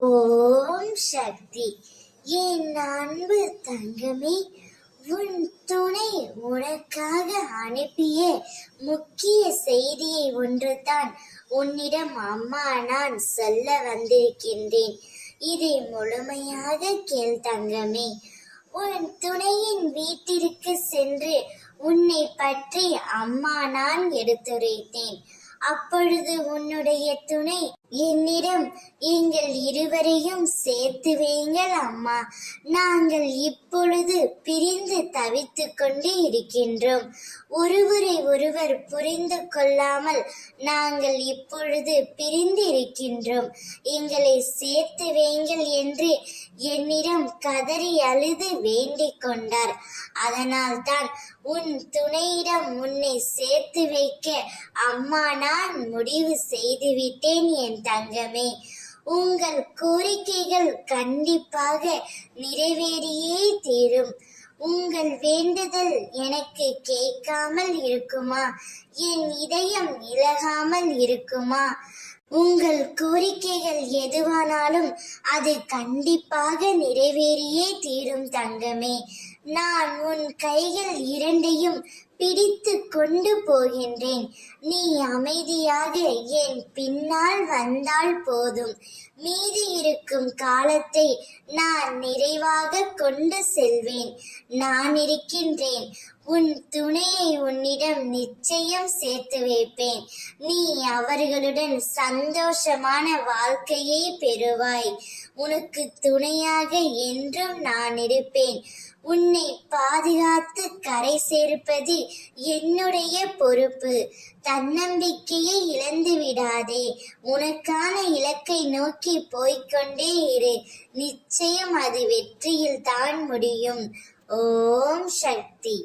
ஓம் சக்தி. என் அன்பு தங்கமே, உன் துணை உனக்காக அனுப்பிய முக்கிய செய்தியை ஒன்றுதான் உன்னிடம் அம்மா நான் சொல்ல வந்திருக்கின்றேன். இதை முழுமையாக கேள் தங்கமே. உன் துணையின் வீட்டிற்கு சென்று உன்னை பற்றி அம்மா நான் எடுத்துரைத்தேன். அப்பொழுது உன்னுடைய துணை என்னிடம், எங்கள் இருவரையும் சேர்த்து வையுங்கள் அம்மா, நாங்கள் இப்பொழுது பிரிந்து தவித்துக் கொண்டு இருக்கின்றோம். ஒருவரை ஒருவர் புரிந்து கொள்ளாமல் நாங்கள் இப்பொழுது பிரிந்து இருக்கின்றோம். எங்களை சேர்த்து வையுங்கள் என்று என்னிடம் கதறி அழுது வேண்டிக் கொண்டார். அதனால் தான் உன் துணையிடம் உன்னை சேர்த்து வைக்க அம்மா நான் முடிவு செய்துவிட்டேன் என் தங்கமே. உங்கள் கோரிக்கைகள் கண்டிப்பாக நிறைவேறியே தீரும். உங்கள் வேண்டுதல் எனக்கு கேட்காமல் இருக்குமா? என் இதயம் இலகாமல் இருக்குமா? உங்கள் கோரிக்கைகள் எதுவானாலும் அது கண்டிப்பாக நிறைவேறியே தீரும் தங்கமே. நான் உன் கைகள் இரண்டையும் பிடித்து கொண்டு போகின்றேன். நீ அமைதியாக என் பின்னால் வந்தால் போதும். மீதி இருக்கும் காலத்தை நான் நிறைவாக கொண்டு செல்வேன். நான் இருக்கின்றேன். உன் துணையை உன்னிடம் நிச்சயம் சேர்த்து வைப்பேன். நீ அவர்களுடன் சந்தோஷமான வாழ்க்கையை பெறுவாய். உனக்கு துணையாக என்றும் நான் இருப்பேன். உன்னை பாதுகாத்து கரை சேர்ப்பது என்னுடைய பொறுப்பு. தன்னம்பிக்கையை இழந்து விடாதே. உனக்கான இலக்கை நோக்கி போய்கொண்டே இரு. நிச்சயம் அது வெற்றியில் தான் முடியும். ஓம் சக்தி.